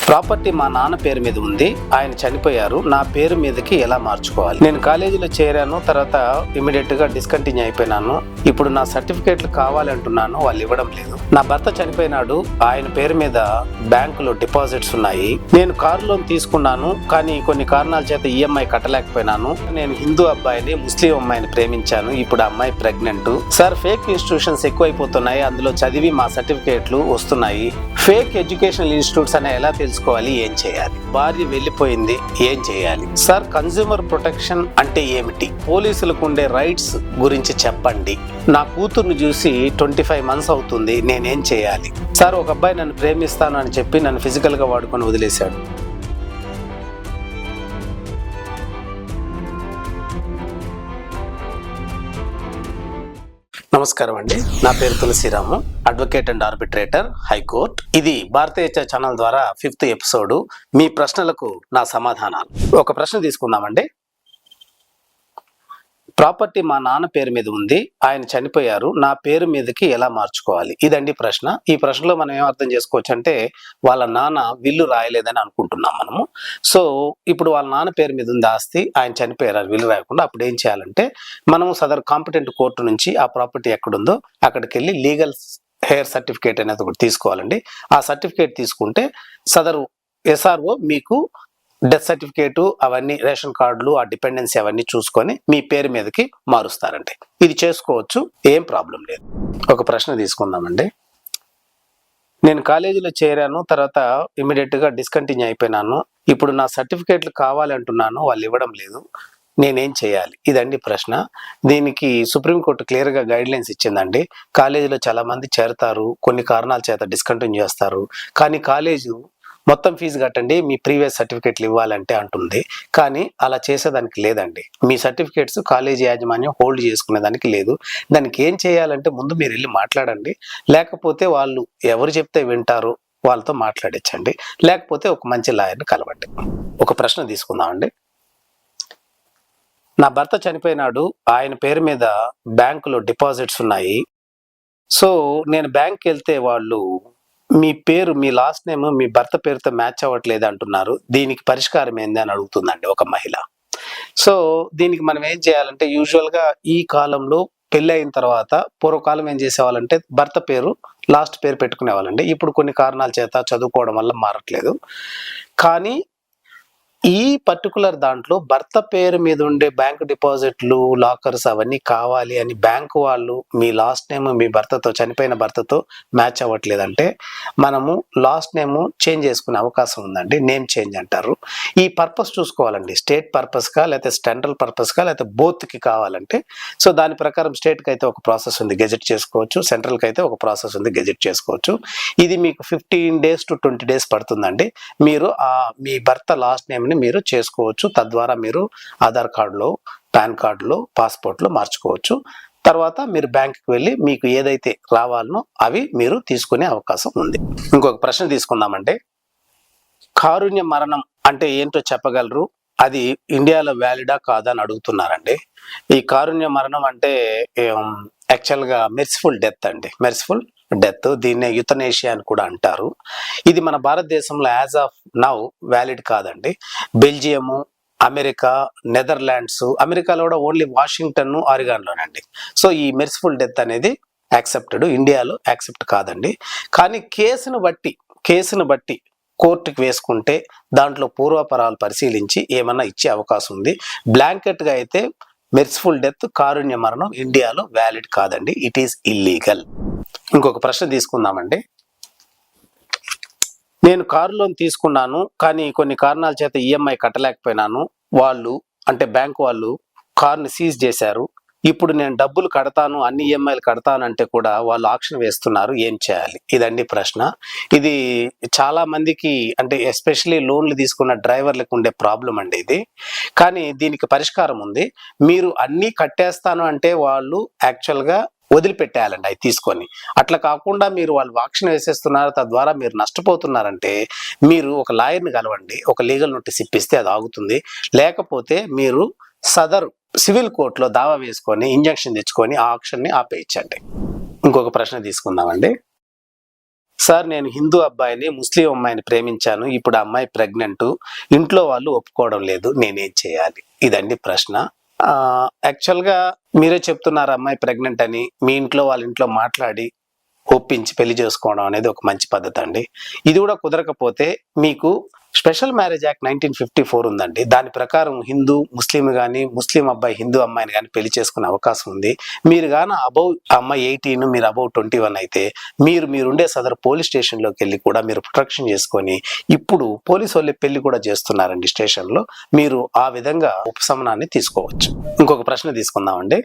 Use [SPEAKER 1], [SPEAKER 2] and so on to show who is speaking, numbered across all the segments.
[SPEAKER 1] Property మా నాన్న పేరు మీద ఉంది, ఆయన చనిపోయారు, నా పేరు మీదకి ఎలా మార్చుకోవాలి? నేను కాలేజీలో చేరాను, తర్వాత ఇమీడియట్ గా డిస్కంటిన్యూ అయిపోయినాను. ఇప్పుడు నా సర్టిఫికేట్లు కావాలంటున్నాను, వాళ్ళు ఇవ్వడం లేదు. నా భర్త చనిపోయినాడు, ఆయన పేరు మీద బ్యాంకులో డిపాజిట్స్ ఉన్నాయి. నేను కారు లోన్ తీసుకున్నాను, కానీ కొన్ని కారణాల చేత ఈఎంఐ కట్టలేకపోయినాను. నేను హిందూ అబ్బాయిని ముస్లిం అమ్మాయిని ప్రేమించాను, ఇప్పుడు ఆ అమ్మాయి ప్రెగ్నెంట్. సార్, ఫేక్ ఇన్స్టిట్యూషన్స్ ఎక్కువైపోతున్నాయి, అందులో చదివి మా సర్టిఫికేట్లు వస్తున్నాయి. ఫేక్ ఎడ్యుకేషనల్ ఇన్స్టిట్యూట్స్ అనే ఎలా తెలుసుకోవాలి, ఏం చేయాలి? భార్య వెళ్ళిపోయింది, ఏం చేయాలి? సార్, కన్స్యూమర్ ప్రొటెక్షన్ అంటే ఏమిటి? పోలీసులకు ఉండే రైట్స్ గురించి చెప్పండి. నా కూతుర్ని చూసి 25 months అవుతుంది, నేనేం చేయాలి? సార్, ఒక అబ్బాయి నన్ను ప్రేమిస్తాను అని చెప్పి నన్ను ఫిజికల్ గా వాడుకొని వదిలేశాడు. నమస్కారం అండి, నా పేరు తులసిరాము, అడ్వకేట్ అండ్ ఆర్బిట్రేటర్, హైకోర్టు. ఇది భారతీయ ఛానల్ ద్వారా 5th ఎపిసోడ్. మీ ప్రశ్నలకు నా సమాధానాలు. ఒక ప్రశ్న తీసుకుందామండి. ప్రాపర్టీ మా నాన్న పేరు మీద ఉంది, ఆయన చనిపోయారు, నా పేరు మీదకి ఎలా మార్చుకోవాలి? ఇదండి ప్రశ్న. ఈ ప్రశ్నలో మనం ఏం అర్థం చేసుకోవచ్చు అంటే, వాళ్ళ నాన్న విల్లు రాయలేదని అనుకుంటున్నాం మనము. సో ఇప్పుడు వాళ్ళ నాన్న పేరు మీద ఉంది ఆస్తి, ఆయన చనిపోయారు విల్లు రాయకుండా. అప్పుడు ఏం చేయాలంటే, మనము సదరు కాంపిటెంట్ కోర్టు నుంచి ఆ ప్రాపర్టీ ఎక్కడుందో అక్కడికి వెళ్ళి లీగల్ హెయిర్ సర్టిఫికేట్ అనేది ఒకటి తీసుకోవాలండి. ఆ సర్టిఫికేట్ తీసుకుంటే సదరు ఎస్ఆర్ఓ మీకు డెత్ సర్టిఫికేటు, అవన్నీ రేషన్ కార్డులు, ఆ డిపెండెన్సీ అవన్నీ చూసుకొని మీ పేరు మీదకి మారుస్తారండి. ఇది చేసుకోవచ్చు, ఏం ప్రాబ్లం లేదు. ఒక ప్రశ్న తీసుకుందామండి. నేను కాలేజీలో చేరాను, తర్వాత ఇమీడియట్ గా డిస్కంటిన్యూ అయిపోయినాను. ఇప్పుడు నా సర్టిఫికేట్లు కావాలంటున్నాను, వాళ్ళు ఇవ్వడం లేదు, నేనేం చేయాలి? ఇదండి ప్రశ్న. దీనికి సుప్రీంకోర్టు క్లియర్ గా గైడ్ లైన్స్ ఇచ్చిందండి. కాలేజీలో చాలా మంది చేరతారు, కొన్ని కారణాల చేత డిస్కంటిన్యూ చేస్తారు, కానీ కాలేజు మొత్తం ఫీజు కట్టండి, మీ ప్రీవియస్ సర్టిఫికేట్లు ఇవ్వాలంటే అంటుంది. కానీ అలా చేసేదానికి లేదండి. మీ సర్టిఫికేట్స్ కాలేజీ యాజమాన్యం హోల్డ్ చేసుకునేదానికి లేదు. దానికి ఏం చేయాలంటే, ముందు మీరు వెళ్ళి మాట్లాడండి. లేకపోతే వాళ్ళు ఎవరు చెప్తే వింటారో వాళ్ళతో మాట్లాడించండి. లేకపోతే ఒక మంచి లాయర్ని కలవండి. ఒక ప్రశ్న తీసుకుందామండి. నా భర్త చనిపోయినాడు, ఆయన పేరు మీద బ్యాంకులో డిపాజిట్స్ ఉన్నాయి. సో నేను బ్యాంక్కి వెళ్తే వాళ్ళు మీ పేరు, మీ లాస్ట్ నేమ్ మీ భర్త పేరుతో మ్యాచ్ అవ్వట్లేదు అంటున్నారు, దీనికి పరిష్కారం ఏంది అని అడుగుతుందండి ఒక మహిళ. సో దీనికి మనం ఏం చేయాలంటే, యూజువల్ గా ఈ కాలంలో పెళ్లి అయిన తర్వాత, పూర్వకాలం ఏం చేసేవాళ్ళంటే భర్త పేరు లాస్ట్ పేరు పెట్టుకునేవాళ్ళండి. ఇప్పుడు కొన్ని కారణాల చేత చదువుకోవడం వల్ల మారట్లేదు. కానీ ఈ పర్టికులర్ దాంట్లో భర్త పేరు మీద ఉండే బ్యాంక్ డిపాజిట్లు, లాకర్స్ అవన్నీ కావాలి అని బ్యాంకు వాళ్ళు మీ లాస్ట్ నేమ్ మీ భర్తతో, చనిపోయిన భర్తతో మ్యాచ్ అవ్వట్లేదంటే మనము లాస్ట్ నేమ్ చేంజ్ చేసుకునే అవకాశం ఉందండి. నేమ్ చేంజ్ అంటారు. ఈ పర్పస్ చూసుకోవాలండి, స్టేట్ పర్పస్ కా లేకపోతే సెంట్రల్ పర్పస్ కా లేకపోతే బోత్ కి కావాలంటే. సో దాని ప్రకారం స్టేట్ కి అయితే ఒక ప్రాసెస్ ఉంది, గెజెట్ చేసుకోవచ్చు. సెంట్రల్ కి అయితే ఒక ప్రాసెస్ ఉంది, గెజెట్ చేసుకోవచ్చు. ఇది మీకు 15 days to 20 days పడుతుందండి. మీరు మీ భర్త లాస్ట్ నేమ్ ని మీరు చేసుకోవచ్చు. తద్వారా మీరు ఆధార్ కార్డులో, పాన్ కార్డులో, పాస్పోర్ట్లో మార్చుకోవచ్చు. తర్వాత మీరు బ్యాంకుకి వెళ్ళి మీకు ఏదైతే రావాలనో అవి మీరు తీసుకునే అవకాశం ఉంది. ఇంకొక ప్రశ్న తీసుకుందామంటే, కారుణ్య మరణం అంటే ఏంటో చెప్పగలరు, అది ఇండియాలో వ్యాలిడా కాదా అని అడుగుతున్నారండి. ఈ కారుణ్య మరణం అంటే యాక్చువల్గా మెర్సిఫుల్ డెత్ అండి, మెర్సిఫుల్ డెత్. దీన్నే యుతనేషియా అని కూడా అంటారు. ఇది మన భారతదేశంలో యాజ్ ఆఫ్ నౌ వ్యాలిడ్ కాదండి. బెల్జియము, అమెరికా, నెదర్లాండ్స్, అమెరికాలో కూడా ఓన్లీ వాషింగ్టన్, ఆరిగాన్లోనండి. సో ఈ మెర్సిఫుల్ డెత్ అనేది యాక్సెప్టెడ్, ఇండియాలో యాక్సెప్ట్ కాదండి. కానీ కేసును బట్టి కోర్టుకి వేసుకుంటే దాంట్లో పూర్వాపరాలు పరిశీలించి ఏమన్నా ఇచ్చే అవకాశం ఉంది. బ్లాంకెట్ గా అయితే మెర్సిఫుల్ డెత్, కారుణ్య మరణం ఇండియాలో వ్యాలిడ్ కాదండి, ఇట్ ఈస్ ఇల్లీగల్. ఇంకొక ప్రశ్న తీసుకుందామండి. నేను కారు లోన్ తీసుకున్నాను, కానీ కొన్ని కారణాల చేత ఈఎంఐ కట్టలేకపోయినాను. వాళ్ళు అంటే బ్యాంకు వాళ్ళు కారుని సీజ్ చేశారు. ఇప్పుడు నేను డబ్బులు కడతాను, అన్ని ఈఎంఐలు కడతానంటే కూడా వాళ్ళు ఆక్షన్ వేస్తున్నారు, ఏం చేయాలి? ఇదండి ప్రశ్న. ఇది చాలా మందికి అంటే ఎస్పెషలీ లోన్లు తీసుకున్న డ్రైవర్లకు ఉండే ప్రాబ్లం అండి ఇది. కానీ దీనికి పరిష్కారం ఉంది. మీరు అన్నీ కట్టేస్తాను అంటే వాళ్ళు యాక్చువల్గా వదిలిపెట్టేయాలండి అవి తీసుకొని. అట్లా కాకుండా మీరు వాళ్ళు ఆక్షన్ వేసేస్తున్నారు, తద్వారా మీరు నష్టపోతున్నారంటే మీరు ఒక లాయర్ని కలవండి, ఒక లీగల్ నోటీస్ ఇప్పిస్తే అది ఆగుతుంది. లేకపోతే మీరు సదరు సివిల్ కోర్టులో దావా వేసుకొని ఇంజంక్షన్ తెచ్చుకొని ఆ ఆక్షన్ని ఆపేయించండి. ఇంకొక ప్రశ్న తీసుకుందామండి. సార్ నేను హిందూ అబ్బాయిని ముస్లిం అమ్మాయిని ప్రేమించాను, ఇప్పుడు ఆ అమ్మాయి ప్రెగ్నెంట్, ఇంట్లో వాళ్ళు ఒప్పుకోవడం లేదు, నేనేం చేయాలి? ఇదండి ప్రశ్న. యాక్చువల్గా మీరే చెప్తున్నారు అమ్మాయి ప్రెగ్నెంట్ అని, మీ ఇంట్లో వాళ్ళ ఇంట్లో మాట్లాడి ఒప్పించి పెళ్లి చేసుకోవడం అనేది ఒక మంచి పద్ధతి అండి. ఇది కూడా కుదరకపోతే మీకు స్పెషల్ మ్యారేజ్ యాక్ట్ 1954 ఉందండి. దాని ప్రకారం హిందూ ముస్లిం కానీ, ముస్లిం అబ్బాయి హిందూ అమ్మాయిని కానీ పెళ్లి చేసుకునే అవకాశం ఉంది. మీరు గాన అబౌవ్ అమ్మాయి 18, మీరు అబౌవ్ 21 అయితే మీరుండే సదరు పోలీస్ స్టేషన్లోకి వెళ్ళి కూడా మీరు ప్రొటెక్షన్ చేసుకొని, ఇప్పుడు పోలీసు వాళ్ళే పెళ్లి కూడా చేస్తున్నారండి స్టేషన్లో, మీరు ఆ విధంగా ఉపశమనాన్ని తీసుకోవచ్చు. ఇంకొక ప్రశ్న తీసుకుందామండి.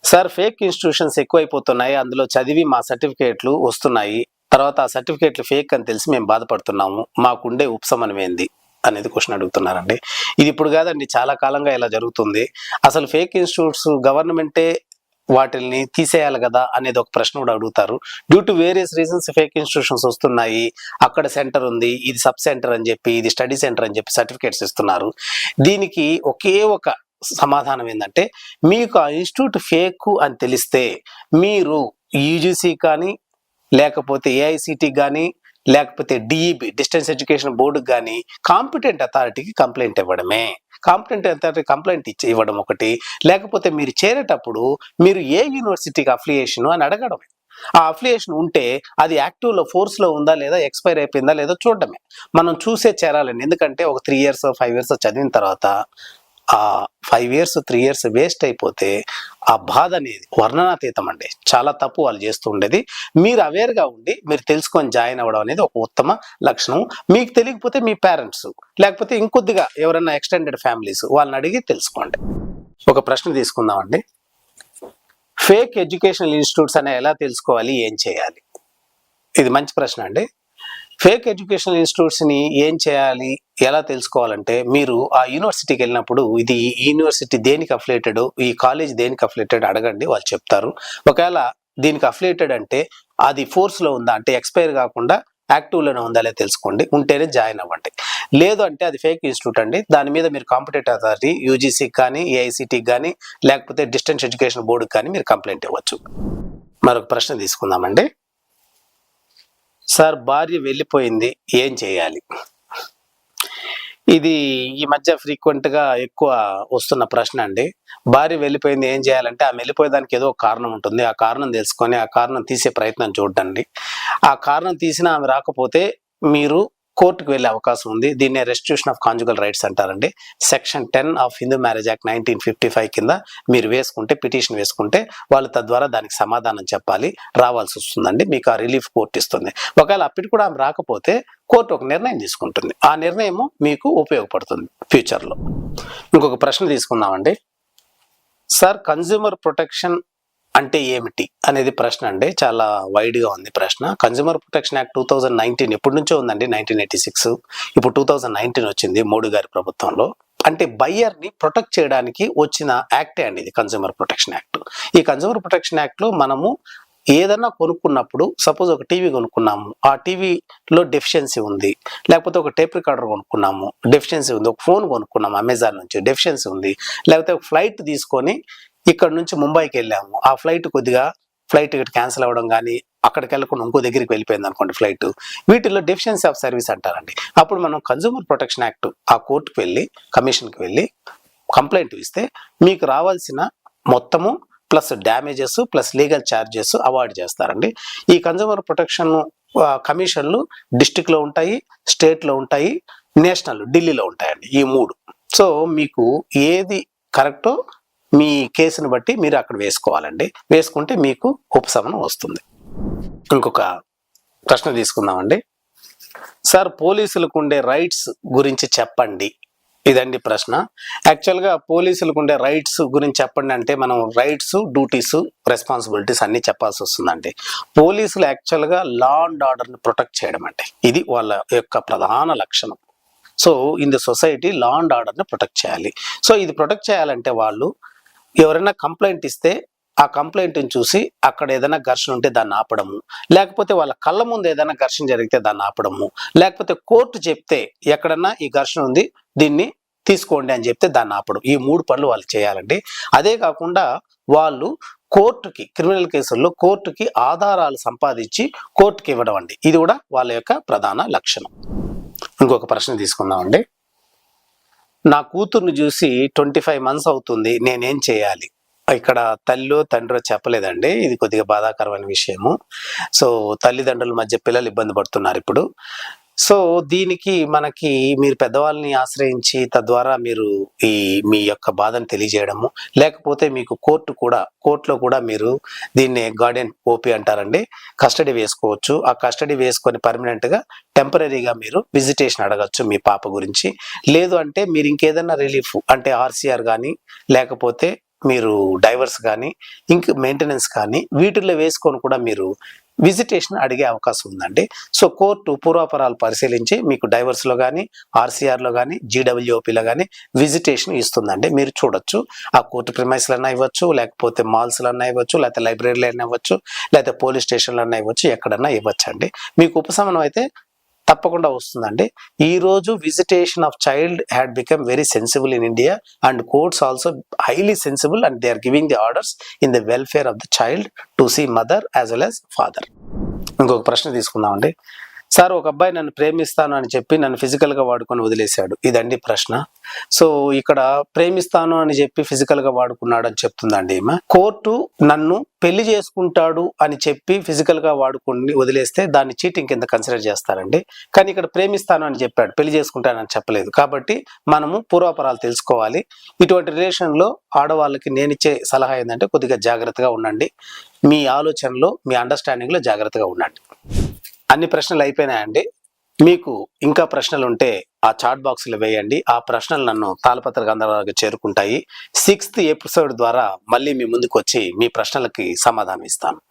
[SPEAKER 1] సార్ ఫేక్ ఇన్స్టిట్యూషన్స్ ఎక్కువైపోతున్నాయి, అందులో చదివి మా సర్టిఫికేట్లు వస్తున్నాయి, తర్వాత ఆ సర్టిఫికేట్లు ఫేక్ అని తెలిసి మేము బాధపడుతున్నాము, మాకుండే ఉపశమనం ఏంది అనేది క్వశ్చన్ అడుగుతున్నారండి. ఇది ఇప్పుడు కాదండి, చాలా కాలంగా ఇలా జరుగుతుంది. అసలు ఫేక్ ఇన్స్టిట్యూట్స్ గవర్నమెంటే వాటిల్ని తీసేయాలి కదా అనేది ఒక ప్రశ్న కూడా అడుగుతారు. Due to various reasons fake institutions వస్తున్నాయి, అక్కడ సెంటర్ ఉంది, ఇది సబ్ సెంటర్ అని చెప్పి, ఇది స్టడీ సెంటర్ అని చెప్పి సర్టిఫికేట్స్ ఇస్తున్నారు. దీనికి ఒకే ఒక సమాధానం ఏంటంటే, మీకు ఆ ఇన్స్టిట్యూట్ ఫేక్ అని తెలిస్తే మీరు యూజీసీ కానీ, లేకపోతే ఏఐసిటి కానీ, లేకపోతే డిఈబి డిస్టెన్స్ ఎడ్యుకేషన్ బోర్డుకి కానీ కాంపిటెంట్ అథారిటీకి కంప్లైంట్ ఇవ్వడమే. కాంపిటెంట్ అథారిటీ కంప్లైంట్ ఇవ్వడం ఒకటి, లేకపోతే మీరు చేరేటప్పుడు మీరు ఏ యూనివర్సిటీకి అఫిలియేషన్ అని అడగడమే. ఆ అఫిలియేషన్ ఉంటే అది యాక్టివ్లో ఫోర్స్లో ఉందా లేదా, ఎక్స్పైర్ అయిపోయిందా లేదా చూడడమే. మనం చూసే చేరాలండి. ఎందుకంటే ఒక 3 years 5 years చదివిన తర్వాత ఆ 5 years 3 years వేస్ట్ అయిపోతే ఆ బాధ అనేది వర్ణనాతీతం అండి. చాలా తప్పు వాళ్ళు చేస్తూ ఉండేది. మీరు అవేర్గా ఉండి మీరు తెలుసుకొని జాయిన్ అవ్వడం అనేది ఒక ఉత్తమ లక్షణం. మీకు తెలియకపోతే మీ పేరెంట్స్, లేకపోతే ఇంకొద్దిగా ఎవరైనా ఎక్స్టెండెడ్ ఫ్యామిలీస్ వాళ్ళని అడిగి తెలుసుకోండి. ఒక ప్రశ్న తీసుకుందామండి. ఫేక్ ఎడ్యుకేషనల్ ఇన్స్టిట్యూట్స్ అనే ఎలా తెలుసుకోవాలి, ఏం చేయాలి? ఇది మంచి ప్రశ్న అండి. ఫేక్ ఎడ్యుకేషనల్ ఇన్స్టిట్యూట్స్ని ఏం చేయాలి, ఎలా తెలుసుకోవాలంటే, మీరు ఆ యూనివర్సిటీకి వెళ్ళినప్పుడు ఇది ఈ యూనివర్సిటీ దేనికి అఫిలియేటెడ్, ఈ కాలేజ్ దేనికి అఫిలియేటెడ్ అడగండి, వాళ్ళు చెప్తారు. ఒకవేళ దీనికి అఫిలియేటెడ్ అంటే అది ఫోర్స్లో ఉందా అంటే, ఎక్స్పైర్ కాకుండా యాక్టివ్లోనే ఉందా లేదా తెలుసుకోండి, ఉంటేనే జాయిన్ అవ్వండి. లేదు అంటే అది ఫేక్ ఇన్స్టిట్యూట్ అండి, దాని మీద మీరు కాంపిటెంట్ అథారిటీ యూజీసీకి కానీ, ఏఐసిటికి కానీ, లేకపోతే డిస్టెన్స్ ఎడ్యుకేషన్ బోర్డుకి కానీ మీరు కంప్లైంట్ ఇవ్వచ్చు. మరొక ప్రశ్న తీసుకుందామండి. సార్ భార్య వెళ్ళిపోయింది, ఏం చేయాలి? ఇది ఈ మధ్య ఫ్రీక్వెంట్గా ఎక్కువ వస్తున్న ప్రశ్న అండి. భార్య వెళ్ళిపోయింది ఏం చేయాలంటే, ఆమె వెళ్ళిపోయేదానికి ఏదో ఒక కారణం ఉంటుంది. ఆ కారణం తెలుసుకొని ఆ కారణం తీసే ప్రయత్నం చూడండి. ఆ కారణం తీసినా ఆమె రాకపోతే మీరు కోర్టుకు వెళ్ళే అవకాశం ఉంది. దీన్నే రెస్టిట్యూషన్ ఆఫ్ కాంజుగల్ రైట్స్ అంటారండి. Section 10 of Hindu marriage act 1955 కింద మీరు వేసుకుంటే, పిటిషన్ వేసుకుంటే వాళ్ళు తద్వారా దానికి సమాధానం చెప్పాలి, రావాల్సి వస్తుందండి. మీకు ఆ రిలీఫ్ కోర్టు ఇస్తుంది. ఒకవేళ అప్పటి కూడా ఆమె రాకపోతే కోర్టు ఒక నిర్ణయం తీసుకుంటుంది. ఆ నిర్ణయం మీకు ఉపయోగపడుతుంది ఫ్యూచర్లో. ఇంకొక ప్రశ్న తీసుకుందామండి. సార్ కన్జ్యూమర్ ప్రొటెక్షన్ అంటే ఏమిటి అనేది ప్రశ్న అండి. చాలా వైడ్గా ఉంది ప్రశ్న. కన్జ్యూమర్ ప్రొటెక్షన్ యాక్ట్ 2019 ఎప్పటి నుంచో ఉందండి, 1986. ఇప్పుడు 2019 వచ్చింది మోడీ గారి ప్రభుత్వంలో. అంటే బయ్యర్ని ప్రొటెక్ట్ చేయడానికి వచ్చిన యాక్టే అండి ఇది, కన్జ్యూమర్ ప్రొటెక్షన్ యాక్ట్. ఈ కన్జ్యూమర్ ప్రొటెక్షన్ యాక్ట్లో మనము ఏదన్నా కొనుక్కున్నప్పుడు, సపోజ్ ఒక టీవీ కొనుక్కున్నాము, ఆ టీవీలో డెఫిషియన్సీ ఉంది, లేకపోతే ఒక టేప్ రికార్డర్ కొనుక్కున్నాము, డెఫిషియన్సీ ఉంది, ఒక ఫోన్ కొనుక్కున్నాము అమెజాన్ నుంచి, డెఫిషియన్సీ ఉంది, లేకపోతే ఒక ఫ్లైట్ తీసుకొని ఇక్కడ నుంచి ముంబైకి వెళ్ళాము, ఆ ఫ్లైట్ ఫ్లైట్ టికెట్ క్యాన్సిల్ అవ్వడం కానీ, అక్కడికి వెళ్ళకుండా ఇంకో దగ్గరికి వెళ్ళిపోయింది అనుకోండి ఫ్లైట్, వీటిల్లో డెఫిషియన్సీ ఆఫ్ సర్వీస్ అంటారండి. అప్పుడు మనం కన్జ్యూమర్ ప్రొటెక్షన్ యాక్ట్ ఆ కోర్టుకు వెళ్ళి, కమిషన్కి వెళ్ళి కంప్లైంట్ ఇస్తే మీకు రావాల్సిన మొత్తము plus damages plus legal charges avoid చేస్తారండి. ఈ కన్జ్యూమర్ ప్రొటెక్షన్ కమిషన్లు డిస్ట్రిక్ట్లో ఉంటాయి, స్టేట్లో ఉంటాయి, నేషనల్ ఢిల్లీలో ఉంటాయండి, ఈ 3. సో మీకు ఏది కరెక్టో మీ కేసును బట్టి మీరు అక్కడ వేసుకోవాలండి. వేసుకుంటే మీకు ఉపశమనం వస్తుంది. ఇంకొక ప్రశ్న తీసుకుందామండి. సార్ పోలీసులకు ఉండే రైట్స్ గురించి చెప్పండి, ఇదండి ప్రశ్న. యాక్చువల్గా పోలీసులకు ఉండే రైట్స్ గురించి చెప్పండి అంటే, మనం రైట్స్, డ్యూటీస్, రెస్పాన్సిబిలిటీస్ అన్నీ చెప్పాల్సి వస్తుందండి. పోలీసులు యాక్చువల్గా లా అండ్ ఆర్డర్ని ప్రొటెక్ట్ చేయడం అండి, ఇది వాళ్ళ యొక్క ప్రధాన లక్షణం. So in the society law and ఆర్డర్ని ప్రొటెక్ట్ చేయాలి. సో ఇది ప్రొటెక్ట్ చేయాలంటే వాళ్ళు ఎవరైనా కంప్లైంట్ ఇస్తే ఆ కంప్లైంట్ని చూసి అక్కడ ఏదైనా ఘర్షణ ఉంటే దాన్ని ఆపడము, లేకపోతే వాళ్ళ కళ్ళ ముందు ఏదైనా ఘర్షణ జరిగితే దాన్ని ఆపడము, లేకపోతే కోర్టు చెప్తే ఎక్కడన్నా ఈ ఘర్షణ ఉంది, దీన్ని తీసుకోండి అని చెప్తే దాన్ని ఆపడం. ఈ 3 పనులు వాళ్ళు చేయాలండి. అదే కాకుండా వాళ్ళు కోర్టుకి, క్రిమినల్ కేసుల్లో కోర్టుకి ఆధారాలు సంపాదించి కోర్టుకి ఇవ్వడం అండి. ఇది కూడా వాళ్ళ యొక్క ప్రధాన లక్షణం. ఇంకొక ప్రశ్న తీసుకుందామండి. నా కూతుర్ని చూసి 25 మంత్స్ అవుతుంది, నేనేం చేయాలి? ఇక్కడ తల్లో తండ్రో చెప్పలేదండి. ఇది కొద్దిగా బాధాకరమైన విషయము. సో తల్లిదండ్రుల మధ్య పిల్లలు ఇబ్బంది పడుతున్నారు ఇప్పుడు. సో దీనికి మనకి మీరు పెద్దవాళ్ళని ఆశ్రయించి తద్వారా మీరు మీ యొక్క బాధను తెలియజేయడము, లేకపోతే మీకు కోర్టులో కూడా మీరు దీన్ని గార్డియన్ ఓపీ అంటారండి, కస్టడీ వేసుకోవచ్చు. ఆ కస్టడీ వేసుకొని పర్మనెంట్గా టెంపరీగా మీరు విజిటేషన్ అడగచ్చు మీ పాప గురించి. లేదు అంటే మీరు ఇంకేదన్నా రిలీఫ్ అంటే ఆర్సీఆర్ కానీ, లేకపోతే మీరు డైవర్స్ కానీ, ఇంక మెయింటెనెన్స్ కానీ వీటిల్లో వేసుకొని కూడా మీరు విజిటేషన్ అడిగే అవకాశం ఉందండి. సో కోర్టు పూర్వాపరాలు పరిశీలించి మీకు డైవర్స్లో కానీ, ఆర్సీఆర్లో కానీ, జీడబ్ల్యూఓపీలో కానీ విజిటేషన్ ఇస్తుందండి. మీరు చూడొచ్చు. ఆ కోర్టు ప్రిమైస్లు అన్నా ఇవ్వచ్చు, లేకపోతే మాల్స్లో అన్నా ఇవ్వచ్చు, లేకపోతే లైబ్రరీలో అయినా ఇవ్వచ్చు, లేకపోతే పోలీస్ స్టేషన్లో అన్నా ఇవ్వచ్చు, ఎక్కడన్నా ఇవ్వచ్చు అండి. మీకు ఉపశమనం అయితే తప్పకుండా వస్తుందండి. ఈ రోజు visitation of child had become very sensible in India and courts also highly sensible and they are giving the orders in the welfare of the child to see mother as well as father. ఇంకొక ప్రశ్న తీసుకుందామండి. Sir, ఒక అబ్బాయి నన్ను ప్రేమిస్తాను అని చెప్పి నన్ను ఫిజికల్ గా వాడుకొని వదిలేశాడు. ఇదండి ప్రశ్న. సో ఇక్కడ ప్రేమిస్తాను అని చెప్పి ఫిజికల్ గా వాడుకున్నాడు అని చెప్తుందండి ఈమె. కోర్టు నన్ను పెళ్లి చేసుకుంటాడు అని చెప్పి ఫిజికల్ గా వాడుకొని వదిలేస్తే దాన్ని చీటింగ్ కింద కన్సిడర్ చేస్తారండి. కానీ ఇక్కడ ప్రేమిస్తాను అని చెప్పాడు, పెళ్లి చేసుకుంటానని చెప్పలేదు. కాబట్టి మనము పూర్వాపరాలు తెలుసుకోవాలి. ఇటువంటి రిలేషన్ లో ఆడవాళ్ళకి నేనిచ్చే సలహా ఏంటంటే కొద్దిగా జాగ్రత్తగా ఉండండి. మీ ఆలోచనలో, మీ అండర్స్టాండింగ్ లో జాగ్రత్తగా ఉండండి. అన్ని ప్రశ్నలు అయిపోయినాయండి. మీకు ఇంకా ప్రశ్నలు ఉంటే ఆ చాట్ బాక్స్ లో వేయండి. ఆ ప్రశ్నలు నన్ను తాళపత్ర గంధర్వాలకు చేరుకుంటాయి. 6th ఎపిసోడ్ ద్వారా మళ్ళీ మీ ముందుకు వచ్చి మీ ప్రశ్నలకి సమాధానం ఇస్తాను.